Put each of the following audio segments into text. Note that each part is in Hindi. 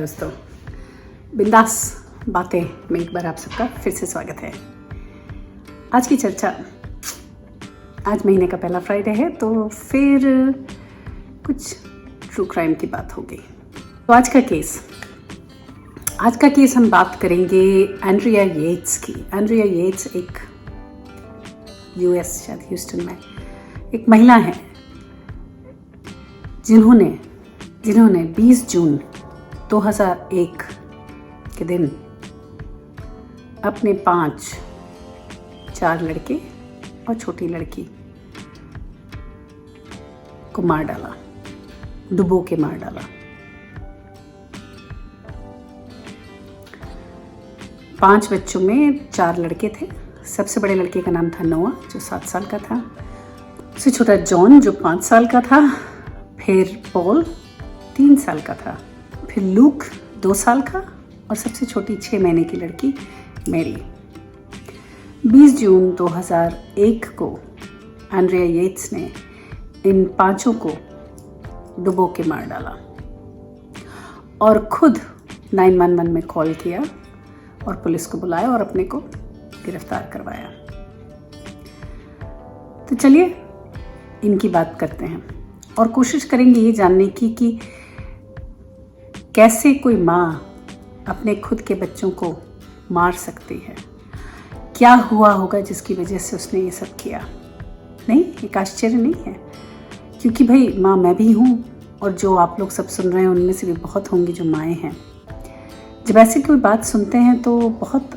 दोस्तों, बिंदास बातें में एक बार आप सबका फिर से स्वागत है। आज की चर्चा, आज महीने का पहला फ्राइडे है तो फिर कुछ ट्रू क्राइम की बात होगी। तो आज का केस हम बात करेंगे एंड्रिया येट्स की। एंड्रिया येट्स एक यूएस शायद ह्यूस्टन में एक महिला है जिन्होंने 20 जून 2001 के दिन अपने 4 लड़के और छोटी लड़की को मार डाला, डुबो के मार डाला। 5 बच्चों में 4 लड़के थे। सबसे बड़े लड़के का नाम था नोआ जो 7 साल का था, उससे छोटा जॉन जो 5 साल का था, फिर पॉल 3 साल का था, फिर लूक 2 साल का और सबसे छोटी 6 महीने की लड़की मैरी। 20 जून 2001 को एंड्रिया येट्स ने इन 5 को डुबो के मार डाला और खुद 911 में कॉल किया और पुलिस को बुलाया और अपने को गिरफ्तार करवाया। तो चलिए इनकी बात करते हैं और कोशिश करेंगे ये जानने की कि कैसे कोई माँ अपने खुद के बच्चों को मार सकती है। क्या हुआ होगा जिसकी वजह से उसने ये सब किया। नहीं, एक आश्चर्य नहीं है, क्योंकि भाई माँ मैं भी हूँ और जो आप लोग सब सुन रहे हैं उनमें से भी बहुत होंगी जो माएँ हैं। जब ऐसी कोई बात सुनते हैं तो बहुत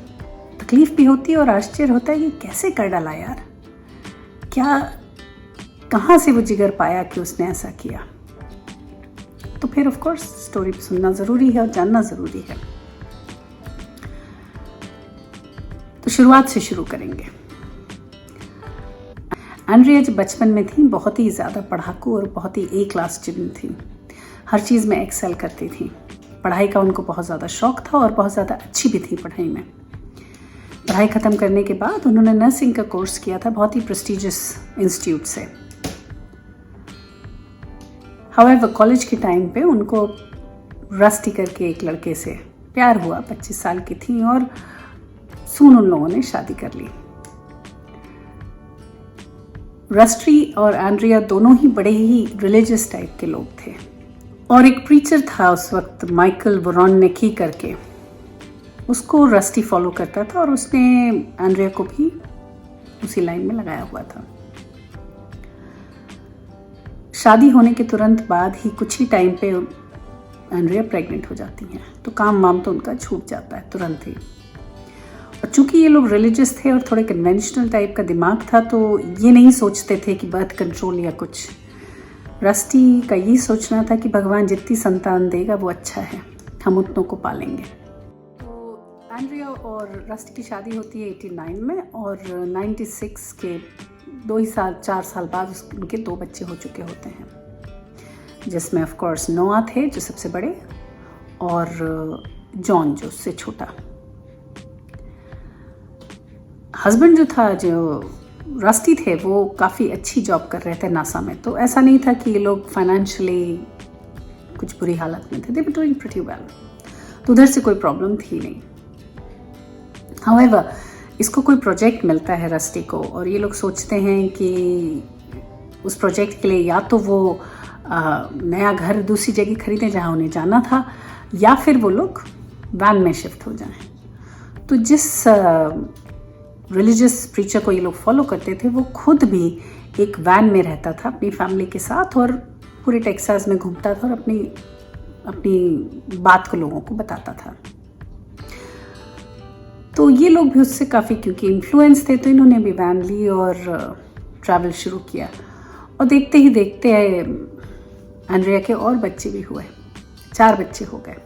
तकलीफ़ भी होती है और आश्चर्य होता है कि कैसे कर डाला यार, क्या कहाँ से वो जिगर पाया कि उसने ऐसा किया। तो फिर ऑफ कोर्स स्टोरी सुनना ज़रूरी है और जानना ज़रूरी है। तो शुरुआत से शुरू करेंगे। एंड्रिया जब बचपन में थी बहुत ही ज़्यादा पढ़ाकू और बहुत ही ए क्लास स्टूडेंट थी। हर चीज़ में एक्सेल करती थी। पढ़ाई का उनको बहुत ज़्यादा शौक था और बहुत ज़्यादा अच्छी भी थी पढ़ाई में। पढ़ाई ख़त्म करने के बाद उन्होंने नर्सिंग का कोर्स किया था बहुत ही प्रेस्टिजियस इंस्टीट्यूट से। हाउएवर कॉलेज के टाइम पे उनको रस्टी करके एक लड़के से प्यार हुआ। 25 साल की थी और सून उन लोगों ने शादी कर ली। रस्टी और एंड्रिया दोनों ही बड़े ही रिलीजियस टाइप के लोग थे और एक प्रीचर था उस वक्त माइकल वोरोनिकी करके, उसको रस्टी फॉलो करता था और उसने एंड्रिया को भी उसी लाइन में लगाया हुआ था। शादी होने के तुरंत बाद ही कुछ ही टाइम पे एंड्रिया प्रेग्नेंट हो जाती हैं, तो काम वाम तो उनका छूट जाता है तुरंत ही। और चूंकि ये लोग रिलीजियस थे और थोड़े कन्वेंशनल टाइप का दिमाग था तो ये नहीं सोचते थे कि बर्थ कंट्रोल या कुछ। रस्टी का ये सोचना था कि भगवान जितनी संतान देगा वो अच्छा है, हम उतनों को पालेंगे। तो एंड्रिया और रस्टी की शादी होती है 89 में और 96 के 4 साल बाद उनके 2 बच्चे हो चुके होते हैं, जिसमें ऑफ कोर्स नोआ थे जो सबसे बड़े और जॉन जो उससे छोटा। हस्बैंड जो था, जो रस्टी थे, वो काफ़ी अच्छी जॉब कर रहे थे नासा में। तो ऐसा नहीं था कि ये लोग फाइनेंशियली कुछ बुरी हालत में थे, दे वर डूइंग प्रीटी वेल। तो उधर से कोई प्रॉब्लम थी नहीं। हाउएवर इसको कोई प्रोजेक्ट मिलता है रस्टी को और ये लोग सोचते हैं कि उस प्रोजेक्ट के लिए या तो वो नया घर दूसरी जगह खरीदें जहाँ उन्हें जाना था, या फिर वो लोग वैन में शिफ्ट हो जाएं। तो जिस रिलीजियस प्रीचर को ये लोग फॉलो करते थे वो खुद भी एक वैन में रहता था अपनी फैमिली के साथ और पूरे टेक्सास में घूमता था और अपनी बात को लोगों को बताता था। तो ये लोग भी उससे काफ़ी क्योंकि इन्फ्लुएंस थे तो इन्होंने भी वैन ली और ट्रैवल शुरू किया। और देखते ही देखते एंड्रिया के और बच्चे भी हुए। 4 बच्चे हो गए।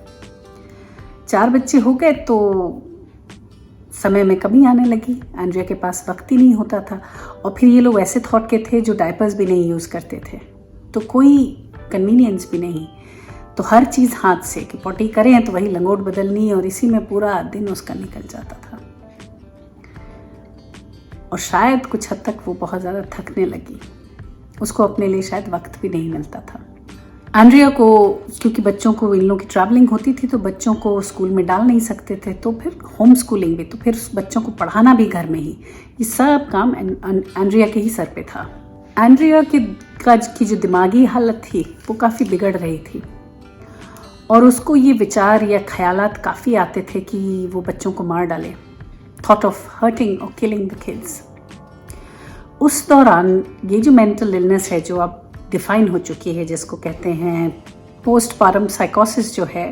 4 बच्चे हो गए तो समय में कमी आने लगी। एंड्रिया के पास वक्त ही नहीं होता था और फिर ये लोग ऐसे थॉट के थे जो डायपर्स भी नहीं यूज़ करते थे, तो कोई कन्वीनियंस भी नहीं। तो हर चीज़ हाथ से कि पॉटी करें तो वही लंगोट बदलनी और इसी में पूरा दिन उसका निकल जाता था। और शायद कुछ हद तक वो बहुत ज़्यादा थकने लगी। उसको अपने लिए शायद वक्त भी नहीं मिलता था। एंड्रिया को, क्योंकि बच्चों को इन लोगों की ट्रैवलिंग होती थी तो बच्चों को स्कूल में डाल नहीं सकते थे, तो फिर होम स्कूलिंग भी, तो फिर बच्चों को पढ़ाना भी घर में ही, ये सब काम एंड्रिया के ही सर पे था। एंड्रिया की जो दिमागी हालत थी वो काफ़ी बिगड़ रही थी और उसको ये विचार या ख्यालात काफ़ी आते थे कि वो बच्चों को मार डाले, थॉट ऑफ हर्टिंग और किलिंग द किड्स। उस दौरान ये जो मेंटल इलनेस है जो अब डिफाइन हो चुकी है, जिसको कहते हैं पोस्टपार्टम साइकोसिस जो है,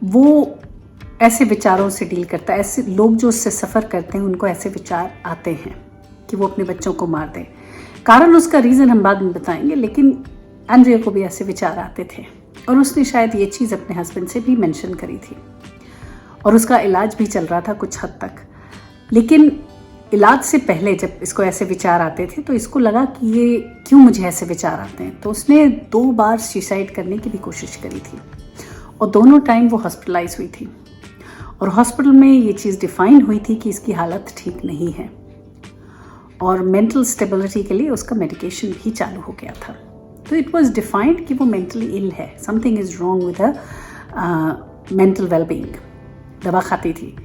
वो ऐसे विचारों से डील करता है। ऐसे लोग जो उससे सफ़र करते हैं उनको ऐसे विचार आते हैं कि वो अपने बच्चों को मार दें। कारण उसका रीज़न हम बाद में बताएंगे, लेकिन एंड्रिया को भी ऐसे विचार आते थे और उसने शायद ये चीज़ अपने हस्बैंड से भी मेंशन करी थी और उसका इलाज भी चल रहा था कुछ हद तक। लेकिन इलाज से पहले जब इसको ऐसे विचार आते थे तो इसको लगा कि ये क्यों मुझे ऐसे विचार आते हैं, तो उसने 2 बार सुसाइड करने की भी कोशिश करी थी और दोनों टाइम वो हॉस्पिटलाइज हुई थी और हॉस्पिटल में ये चीज़ डिफाइन हुई थी कि इसकी हालत ठीक नहीं है और मेंटल स्टेबिलिटी के लिए उसका मेडिकेशन भी चालू हो गया था। तो इट वाज डिफाइंड कि वो मेंटली इल है, something is wrong with the mental wellbeing. दवा खाती थी,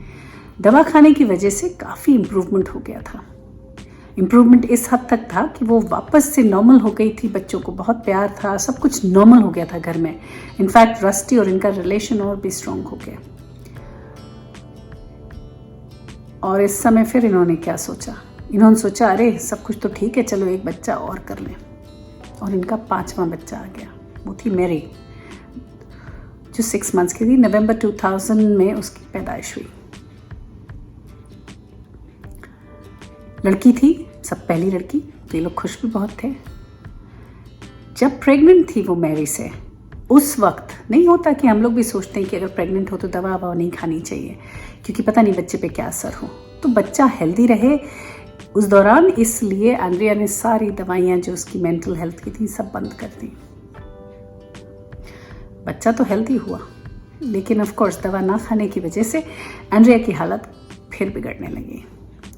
दवा खाने की वजह से काफ़ी इम्प्रूवमेंट हो गया था। इम्प्रूवमेंट इस हद तक था कि वो वापस से नॉर्मल हो गई थी, बच्चों को बहुत प्यार था, सब कुछ नॉर्मल हो गया था घर में। इनफैक्ट रस्टी और इनका रिलेशन और भी स्ट्रॉन्ग हो गया। और इस समय फिर इन्होंने क्या सोचा, इन्होंने सोचा अरे सब कुछ तो ठीक है, चलो एक बच्चा और कर लें। और इनका 5वां बच्चा आ गया, वो थी मैरी जो 6 मंथ्स की थी। नवंबर 2000 में उसकी पैदाइश हुई। लड़की थी, सब पहली लड़की, तो ये लोग खुश भी बहुत थे। जब प्रेग्नेंट थी वो मैरी से, उस वक्त नहीं होता कि हम लोग भी सोचते हैं कि अगर प्रेग्नेंट हो तो दवा ववा नहीं खानी चाहिए क्योंकि पता नहीं बच्चे पे क्या असर हो, तो बच्चा हेल्दी रहे उस दौरान, इसलिए एंड्रिया ने सारी दवाइयाँ जो उसकी मेंटल हेल्थ की थी सब बंद कर दी। बच्चा तो हेल्दी हुआ, लेकिन ऑफ कोर्स दवा ना खाने की वजह से एंड्रिया की हालत फिर बिगड़ने लगी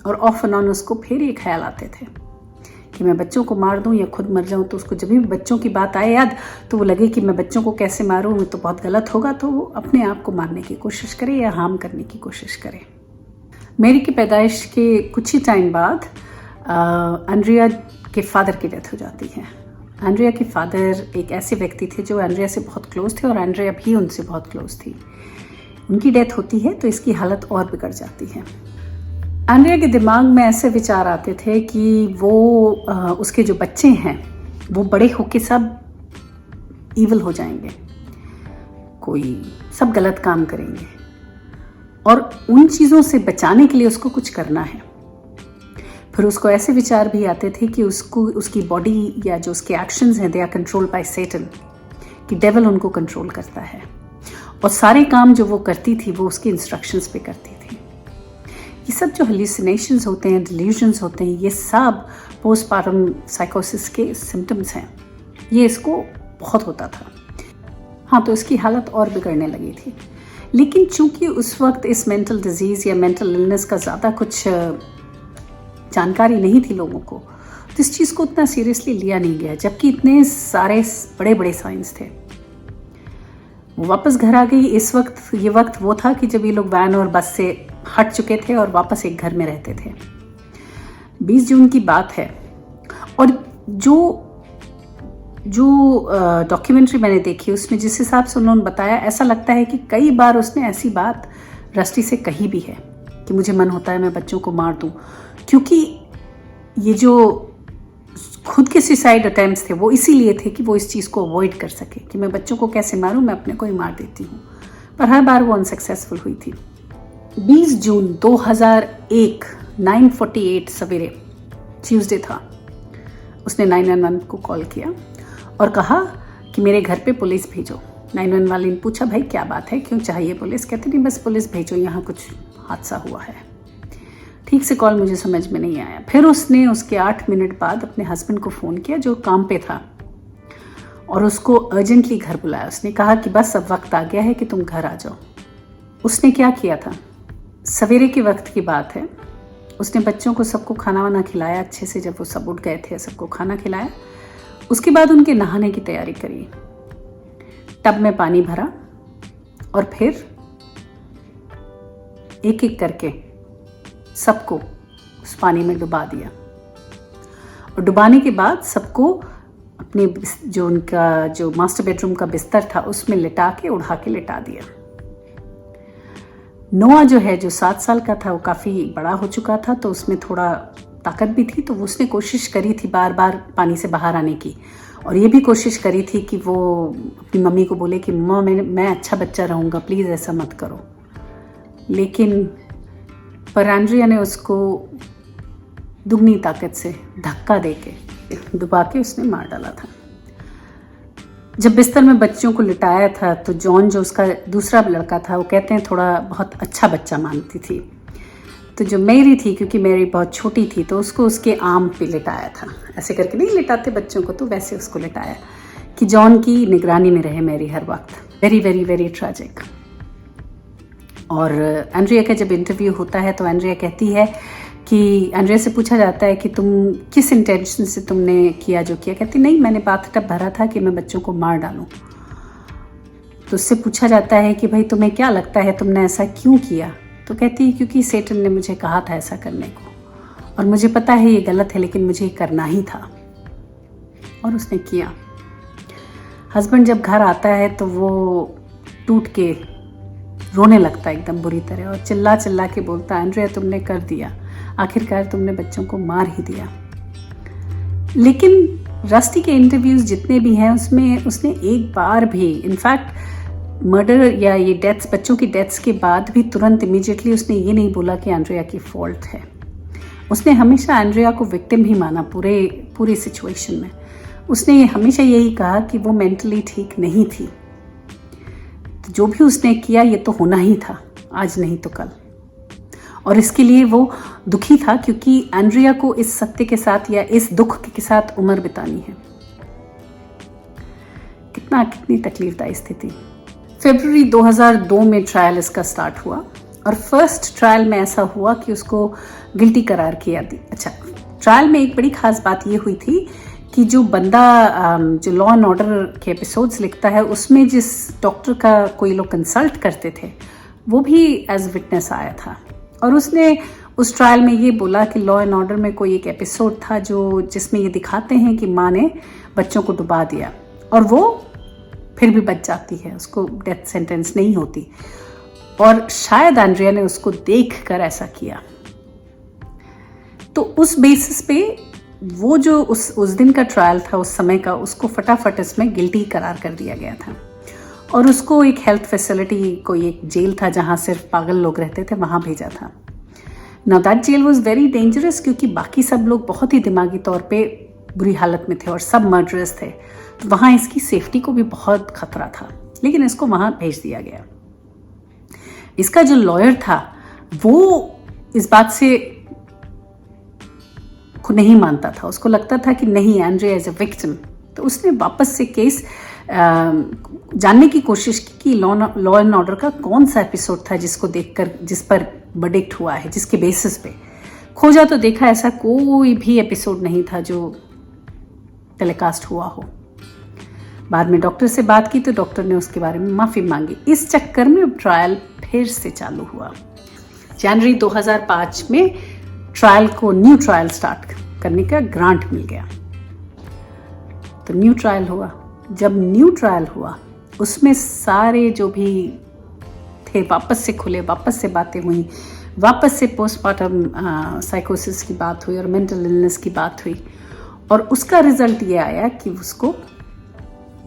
और ऑफ एंड ऑन उसको फिर ये ख्याल आते थे कि मैं बच्चों को मार दूं या खुद मर जाऊं। तो उसको जब भी बच्चों की बात आए याद तो वो लगे कि मैं बच्चों को कैसे मारूं, तो बहुत गलत होगा, तो वो अपने आप को मारने की कोशिश करे या हार्म करने की कोशिश करे। मेरी की पैदाइश के कुछ ही टाइम बाद एंड्रिया के फादर की डेथ हो जाती है। एंड्रिया के फादर एक ऐसे व्यक्ति थे जो एंड्रिया से बहुत क्लोज थे और एंड्रिया भी उनसे बहुत क्लोज थी। उनकी डेथ होती है तो इसकी हालत और बिगड़ जाती है। एंड्रिया के दिमाग में ऐसे विचार आते थे कि वो उसके जो बच्चे हैं वो बड़े होके सब ईवल हो जाएंगे, कोई सब गलत काम करेंगे और उन चीज़ों से बचाने के लिए उसको कुछ करना है। फिर उसको ऐसे विचार भी आते थे कि उसको उसकी बॉडी या जो उसके एक्शंस हैं they are controlled by Satan, कि डेविल उनको कंट्रोल करता है और सारे काम जो वो करती थी वो उसकी इंस्ट्रक्शंस पे करती थी। ये सब जो हेलुसिनेशंस होते हैं, डिल्यूजन्स होते हैं, ये सब पोस्टपार्टम साइकोसिस के सिम्टम्स हैं। ये इसको बहुत होता था। हाँ, तो इसकी हालत और बिगड़ने लगी थी। लेकिन चूंकि उस वक्त इस मेंटल डिजीज़ या मेंटल इलनेस का ज़्यादा कुछ जानकारी नहीं थी लोगों को, तो इस चीज़ को उतना सीरियसली लिया नहीं गया, जबकि इतने सारे बड़े बड़े साइंस थे। वो वापस घर आ गई। इस वक्त ये वक्त वो था कि जब ये लोग वैन और बस से हट चुके थे और वापस एक घर में रहते थे। 20 जून की बात है और जो डॉक्यूमेंट्री मैंने देखी उसमें जिस हिसाब से उन्होंने बताया, ऐसा लगता है कि कई बार उसने ऐसी बात रस्टी से कही भी है कि मुझे मन होता है मैं बच्चों को मार दूं, क्योंकि ये जो खुद के सुसाइड अटेम्प्ट्स थे वो इसीलिए थे कि वो इस चीज़ को अवॉइड कर सके कि मैं बच्चों को कैसे मारूं, मैं अपने को ही मार देती हूँ। पर हर बार वो अनसक्सेसफुल हुई थी। 20 जून 2001 9:48 सवेरे, ट्यूसडे था, उसने 911 को कॉल किया और कहा कि मेरे घर पे पुलिस भेजो। 911 वाले ने पूछा भाई क्या बात है, क्यों चाहिए पुलिस? कहते नहीं बस पुलिस भेजो, यहाँ कुछ हादसा हुआ है। ठीक से कॉल मुझे समझ में नहीं आया। फिर उसने उसके 8 मिनट बाद अपने हस्बैंड को फ़ोन किया जो काम पे था और उसको अर्जेंटली घर बुलाया। उसने कहा कि बस अब वक्त आ गया है कि तुम घर आ जाओ। उसने क्या किया था, सवेरे के वक्त की बात है, उसने बच्चों को सबको खाना वाना खिलाया अच्छे से। जब वो सब उठ गए थे सबको खाना खिलाया। उसके बाद उनके नहाने की तैयारी करी टब में पानी भरा और फिर एक एक करके सबको उस पानी में डुबा दिया। और डुबाने के बाद सबको अपने जो मास्टर बेडरूम का बिस्तर था उसमें लिटा के उड़ा के लिटा दिया। नोआ जो है, जो 7 साल का था, वो काफ़ी बड़ा हो चुका था, तो उसमें थोड़ा ताकत भी थी, तो उसने कोशिश करी थी बार बार पानी से बाहर आने की, और ये भी कोशिश करी थी कि वो अपनी मम्मी को बोले कि मम्मा मैं अच्छा बच्चा रहूँगा, प्लीज़ ऐसा मत करो। लेकिन पर एंड्रिया ने उसको दुगनी ताकत से धक्का देके डुबा के उसने मार डाला था। जब बिस्तर में बच्चों को लिटाया था तो जॉन, जो उसका दूसरा लड़का था, वो कहते हैं थोड़ा बहुत अच्छा बच्चा मानती थी। तो जो मैरी थी, क्योंकि मैरी बहुत छोटी थी, तो उसको उसके आर्म पे लिटाया था। ऐसे करके नहीं लिटाते बच्चों को, तो वैसे उसको लिटाया कि जॉन की निगरानी में रहे मैरी हर वक्त। Very very very tragic. और एंड्रिया का जब इंटरव्यू होता है तो एंड्रिया कहती है कि एंड्रिया से पूछा जाता है कि तुम किस इंटेंशन से तुमने किया जो किया। कहती नहीं, मैंने बाथटब भरा था कि मैं बच्चों को मार डालूं। तो उससे पूछा जाता है कि भाई तुम्हें क्या लगता है तुमने ऐसा क्यों किया। तो कहती है क्योंकि सेटन ने मुझे कहा था ऐसा करने को, और मुझे पता है ये गलत है, लेकिन मुझे करना ही था, और उसने किया। हस्बैंड जब घर आता है तो वो टूट के रोने लगता है एकदम बुरी तरह, और चिल्ला चिल्ला के बोलता है एंड्रिया तुमने कर दिया, आखिरकार तुमने बच्चों को मार ही दिया। लेकिन रस्टी के इंटरव्यूज जितने भी हैं उसमें उसने एक बार भी, इनफैक्ट मर्डर या ये डेथ्स, बच्चों की डेथ्स के बाद भी तुरंत इमीडिएटली उसने ये नहीं बोला कि एंड्रिया की फॉल्ट है। उसने हमेशा एंड्रिया को विक्टिम ही माना पूरी सिचुएशन में। उसने हमेशा यही कहा कि वो मेंटली ठीक नहीं थी, तो जो भी उसने किया ये तो होना ही था, आज नहीं तो कल। और इसके लिए वो दुखी था क्योंकि एंड्रिया को इस सत्य के साथ या इस दुख के साथ उम्र बितानी है। कितनी तकलीफदायी स्थिति। फरवरी 2002 में ट्रायल इसका स्टार्ट हुआ, और फर्स्ट ट्रायल में ऐसा हुआ कि उसको गिल्टी करार किया। अच्छा, ट्रायल में एक बड़ी खास बात ये हुई थी कि जो बंदा जो लॉ एंड ऑर्डर के एपिसोड्स लिखता है उसमें जिस डॉक्टर का कोई लोग कंसल्ट करते थे वो भी एज विटनेस आया था, और उसने उस ट्रायल में ये बोला कि लॉ एंड ऑर्डर में कोई एक एपिसोड था जिसमें ये दिखाते हैं कि माँ ने बच्चों को डुबा दिया और वो फिर भी बच जाती है, उसको डेथ सेंटेंस नहीं होती, और शायद एंड्रिया ने उसको देखकर ऐसा किया। तो उस बेसिस पे वो जो उस दिन का ट्रायल था, उस समय का, उसको फटाफट इसमें गिल्टी करार कर दिया गया था, और उसको एक हेल्थ फैसिलिटी, कोई एक जेल था जहाँ सिर्फ पागल लोग रहते थे, वहाँ भेजा था। Now that jail was very dangerous क्योंकि बाकी सब लोग बहुत ही दिमागी तौर पे बुरी हालत में थे और सब मर्डरर्स थे, तो वहाँ इसकी सेफ्टी को भी बहुत खतरा था, लेकिन इसको वहाँ भेज दिया गया। इसका जो लॉयर था वो इस बात से को नहीं मानता था, उसको लगता था कि नहीं, एंड्रिया एज ए विक्टिम। तो उसने वापस से केस जानने की कोशिश की कि लॉ एंड ऑर्डर का कौन सा एपिसोड था जिस पर वर्डिक्ट हुआ है, जिसके बेसिस पे खोजा, तो देखा ऐसा कोई भी एपिसोड नहीं था जो टेलीकास्ट हुआ हो। बाद में डॉक्टर से बात की तो डॉक्टर ने उसके बारे में माफ़ी मांगी। इस चक्कर में ट्रायल फिर से चालू हुआ। जनवरी 2005 में ट्रायल को न्यू ट्रायल स्टार्ट करने का ग्रांट मिल गया, तो न्यू ट्रायल हुआ। जब न्यू ट्रायल हुआ उसमें सारे जो भी थे वापस से खुले, वापस से बातें हुई, वापस से पोस्टमार्टम साइकोसिस की बात हुई और मेंटल इलनेस की बात हुई, और उसका रिजल्ट ये आया कि उसको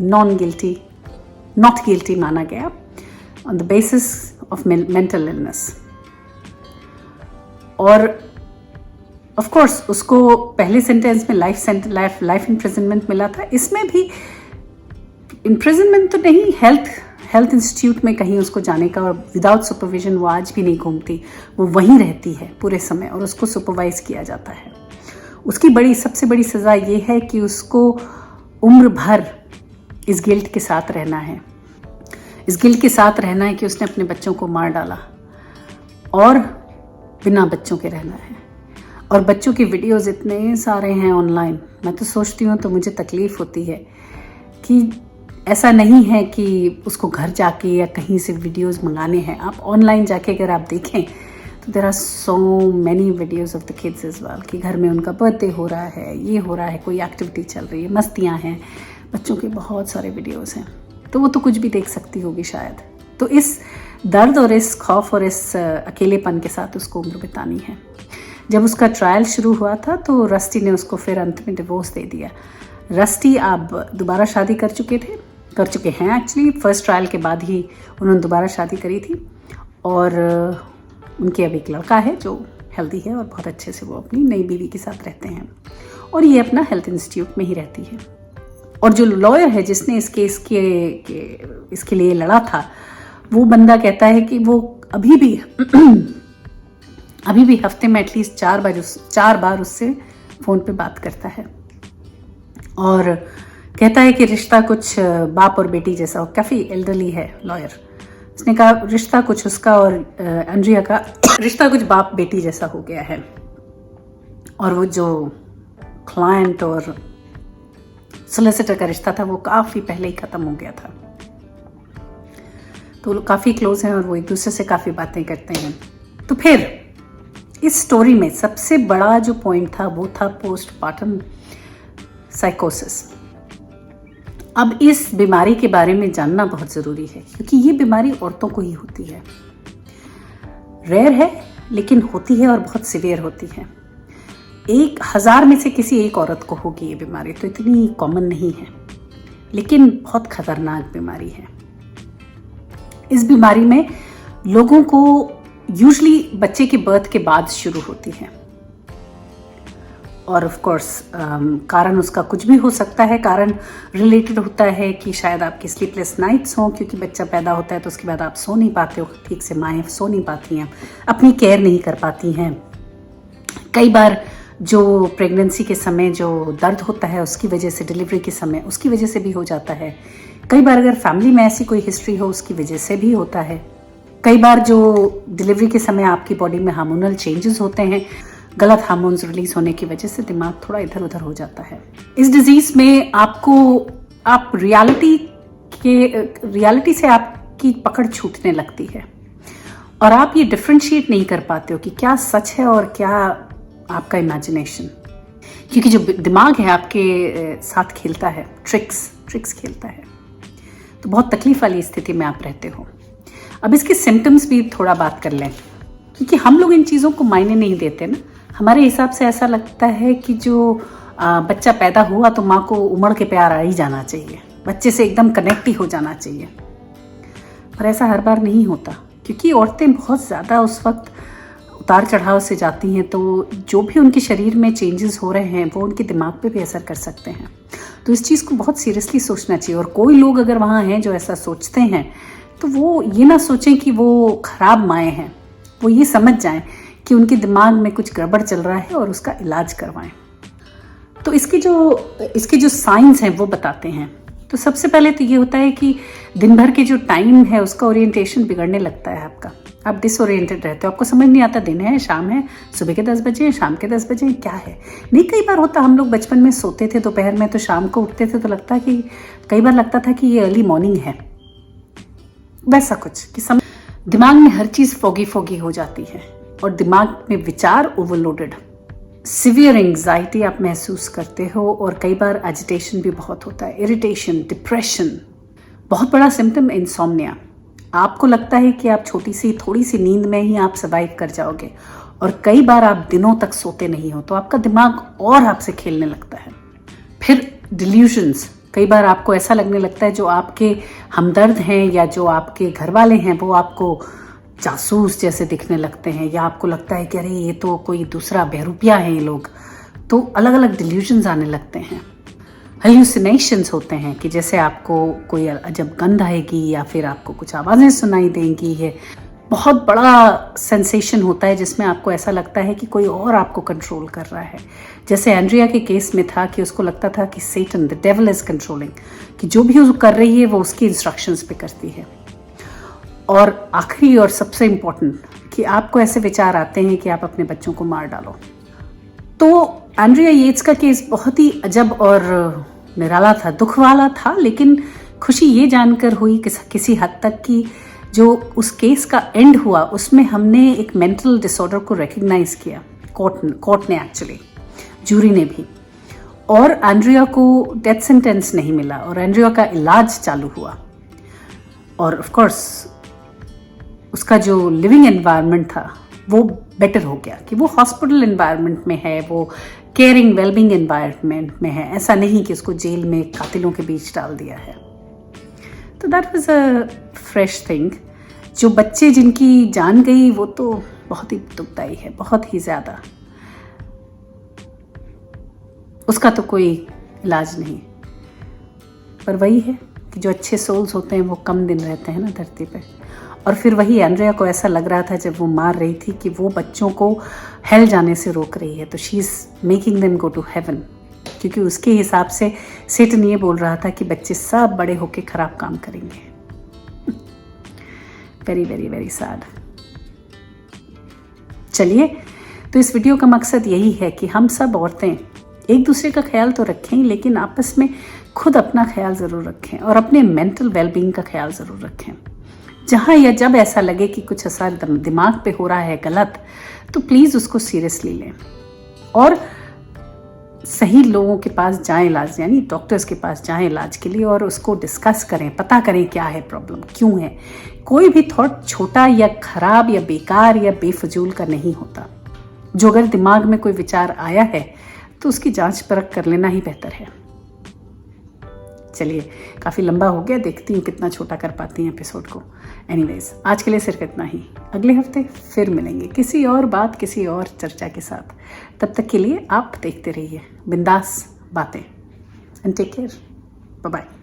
नॉट गिल्टी माना गया on the basis of mental illness. और ऑफ कोर्स उसको पहले सेंटेंस में लाइफ इम्प्रिजनमेंट मिला था। इसमें भी इम्प्रिजनमेंट तो नहीं, हेल्थ इंस्टीट्यूट में कहीं उसको जाने का, और विदाउट सुपरविजन वो आज भी नहीं घूमती, वो वहीं रहती है पूरे समय और उसको सुपरवाइज किया जाता है। उसकी सबसे बड़ी सज़ा ये है कि उसको उम्र भर इस गिल्ट के साथ रहना है, इस गिल्ट के साथ रहना है कि उसने अपने बच्चों को मार डाला और बिना बच्चों के रहना है। और बच्चों के वीडियोस इतने सारे हैं ऑनलाइन, मैं तो सोचती हूँ तो मुझे तकलीफ़ होती है कि ऐसा नहीं है कि उसको घर जाके या कहीं से वीडियोस मंगाने हैं। आप ऑनलाइन जाके अगर आप देखें तो there are so many videos of the kids as well, कि घर में उनका बर्थडे हो रहा है, ये हो रहा है, कोई एक्टिविटी चल रही है, मस्तियाँ हैं, बच्चों के बहुत सारे वीडियोस हैं। तो वो तो कुछ भी देख सकती होगी शायद। तो इस दर्द और इस खौफ और इस अकेलेपन के साथ उसको उम्र बितानी है। जब उसका ट्रायल शुरू हुआ था तो रस्टी ने उसको फिर अंत में डिवोर्स दे दिया। रस्टी अब दोबारा शादी कर चुके हैं एक्चुअली। फर्स्ट ट्रायल के बाद ही उन्होंने दोबारा शादी करी थी और उनके अब एक लड़का है जो हेल्दी है और बहुत अच्छे से वो अपनी नई बीवी के साथ रहते हैं और ये अपना हेल्थ इंस्टीट्यूट में ही रहती है। और जो लॉयर है जिसने इस केस इसके लिए लड़ा था, वो बंदा कहता है कि वो अभी भी हफ्ते में एटलीस्ट 4 बार उससे फ़ोन पे बात करता है और कहता है कि रिश्ता कुछ बाप और बेटी जैसा हो। काफ़ी एल्डरली है लॉयर। उसने कहा रिश्ता कुछ उसका और एंड्रिया का रिश्ता कुछ बाप बेटी जैसा हो गया है और वो जो क्लाइंट और सोलिसिटर का रिश्ता था वो काफ़ी पहले ही ख़त्म हो गया था। तो वो काफ़ी क्लोज हैं और वो एक दूसरे से काफ़ी बातें करते हैं। तो फिर इस स्टोरी में सबसे बड़ा जो पॉइंट था वो था पोस्टपार्टम साइकोसिस। अब इस बीमारी के बारे में जानना बहुत ज़रूरी है क्योंकि ये बीमारी औरतों को ही होती है। रेयर है लेकिन होती है और बहुत सीवियर होती है। 1000 में से किसी एक औरत को होगी ये बीमारी, तो इतनी कॉमन नहीं है लेकिन बहुत खतरनाक बीमारी है। इस बीमारी में लोगों को यूजुअली बच्चे के बर्थ के बाद शुरू होती है और ऑफ कोर्स कारण उसका कुछ भी हो सकता है। कारण रिलेटेड होता है कि शायद आपकी स्लीपलेस नाइट्स हों क्योंकि बच्चा पैदा होता है तो उसके बाद आप सो नहीं पाते हो ठीक से, माएँ सो नहीं पाती हैं, अपनी केयर नहीं कर पाती हैं। कई बार जो प्रेगनेंसी के समय जो दर्द होता है उसकी वजह से, डिलीवरी के समय उसकी वजह से भी हो जाता है। कई बार अगर फैमिली में ऐसी कोई हिस्ट्री हो उसकी वजह से भी होता है। कई बार जो डिलीवरी के समय आपकी बॉडी में हार्मोनल चेंजेस होते हैं, गलत हार्मोन्स रिलीज होने की वजह से दिमाग थोड़ा इधर उधर हो जाता है। इस डिजीज में आप रियलिटी से आपकी पकड़ छूटने लगती है और आप ये डिफ्रेंशिएट नहीं कर पाते हो कि क्या सच है और क्या आपका इमेजिनेशन, क्योंकि जो दिमाग है आपके साथ खेलता है, ट्रिक्स खेलता है। तो बहुत तकलीफ वाली स्थिति में आप रहते हो। अब इसके सिम्टम्स भी थोड़ा बात कर लें क्योंकि हम लोग इन चीज़ों को मायने नहीं देते ना। हमारे हिसाब से ऐसा लगता है कि जो बच्चा पैदा हुआ तो माँ को उमड़ के प्यार आ ही जाना चाहिए, बच्चे से एकदम कनेक्ट ही हो जाना चाहिए। पर ऐसा हर बार नहीं होता क्योंकि औरतें बहुत ज़्यादा उस वक्त उतार चढ़ाव से जाती हैं, तो जो भी उनके शरीर में चेंजेस हो रहे हैं वो उनके दिमाग पे भी असर कर सकते हैं। तो इस चीज़ को बहुत सीरियसली सोचना चाहिए। और कोई लोग अगर वहाँ हैं जो ऐसा सोचते हैं तो वो ये ना सोचें कि वो खराब माएँ हैं, वो ये समझ जाएं कि उनके दिमाग में कुछ गड़बड़ चल रहा है और उसका इलाज करवाएं। तो इसके जो साइंस हैं वो बताते हैं। तो सबसे पहले तो ये होता है कि दिन भर के जो टाइम है उसका ओरिएंटेशन बिगड़ने लगता है आपका। आप डिसओरिएंटेड रहते हो, आपको समझ नहीं आता दिन है शाम है, सुबह के 10 बजे शाम के 10 बजे क्या है। नहीं, कई बार होता, हम लोग बचपन में सोते थे दोपहर में तो शाम को उठते थे तो कई बार लगता था कि ये अर्ली मॉर्निंग है, वैसा कुछ कि दिमाग में हर चीज़ फोगी हो जाती है और दिमाग में विचार ओवरलोडेड। सिवियर एंग्जाइटी आप महसूस करते हो और कई बार एजिटेशन भी बहुत होता है, इरिटेशन, डिप्रेशन। बहुत बड़ा सिम्टम इंसोम्निया। आपको लगता है कि आप थोड़ी सी नींद में ही आप सर्वाइव कर जाओगे और कई बार आप दिनों तक सोते नहीं हो तो आपका दिमाग और आपसे खेलने लगता है। फिर डिल्यूजन्स, कई बार आपको ऐसा लगने लगता है जो आपके हमदर्द हैं या जो आपके घर वाले हैं वो आपको जासूस जैसे दिखने लगते हैं, या आपको लगता है कि अरे ये तो कोई दूसरा बहरूपिया है ये लोग। तो अलग अलग डिल्यूजन्स आने लगते हैं। हेल्यूसिनेशंस होते हैं कि जैसे आपको कोई अजब गंध आएगी या फिर आपको कुछ आवाज़ें सुनाई देंगी। है बहुत बड़ा सेंसेशन होता है जिसमें आपको ऐसा लगता है कि कोई और आपको कंट्रोल कर रहा है। जैसे एंड्रिया के केस में था कि उसको लगता था कि सेटन, द डेविल इज कंट्रोलिंग, कि जो भी वो कर रही है वो उसकी इंस्ट्रक्शंस पे करती है। और आखिरी और सबसे इम्पोर्टेंट कि आपको ऐसे विचार आते हैं कि आप अपने बच्चों को मार डालो। तो एंड्रिया येट्स का केस बहुत ही अजब और निराला था, दुख वाला था, लेकिन खुशी ये जानकर हुई किसी हद तक कि जो उस केस का एंड हुआ उसमें हमने एक मेंटल डिसऑर्डर को रिकग्नाइज किया, कोर्ट ने एक्चुअली, जूरी ने भी, और एंड्रिया को डेथ सेंटेंस नहीं मिला और एंड्रिया का इलाज चालू हुआ। और ऑफ कोर्स उसका जो लिविंग एनवायरनमेंट था वो बेटर हो गया कि वो हॉस्पिटल एनवायरनमेंट में है, वो केयरिंग वेलबिंग एनवायरनमेंट में है, ऐसा नहीं कि उसको जेल में कातिलों के बीच डाल दिया है। तो that was a fresh thing. जो बच्चे जिनकी जान गई वो तो बहुत ही दुखदाई है, बहुत ही ज़्यादा। उसका तो कोई इलाज नहीं, पर वही है कि जो अच्छे सोल्स होते हैं वो कम दिन रहते हैं ना धरती पे। और फिर वही एंड्रिया को ऐसा लग रहा था जब वो मार रही थी कि वो बच्चों को हेल जाने से रोक रही है, तो she is making them go to heaven, क्योंकि उसके हिसाब से सेटन ये बोल रहा था कि बच्चे सब बड़े होके खराब काम करेंगे। Very very very sad. चलिए, तो इस वीडियो का मकसद यही है कि हम सब औरतें एक दूसरे का ख्याल तो रखें, लेकिन आपस में खुद अपना ख्याल ज़रूर रखें और अपने मेंटल वेलबींग का ख्याल ज़रूर रखें। जहाँ या जब ऐसा लगे कि कुछ असर दिमाग पे हो रहा है गलत, तो प्लीज़ उसको सीरियसली लें और सही लोगों के पास जाएं इलाज, यानी डॉक्टर्स के पास जाएं इलाज के लिए, और उसको डिस्कस करें, पता करें क्या है प्रॉब्लम, क्यों है। कोई भी थॉट छोटा या खराब या बेकार या बेफजूल का नहीं होता। जो अगर दिमाग में कोई विचार आया है तो उसकी जांच परख कर लेना ही बेहतर है। चलिए, काफ़ी लंबा हो गया, देखती हूँ कितना छोटा कर पाती हैं एपिसोड को। एनीवेज, आज के लिए सिर्फ इतना ही। अगले हफ्ते फिर मिलेंगे किसी और बात, किसी और चर्चा के साथ। तब तक के लिए आप देखते रहिए बिंदास बातें and take care. Bye bye.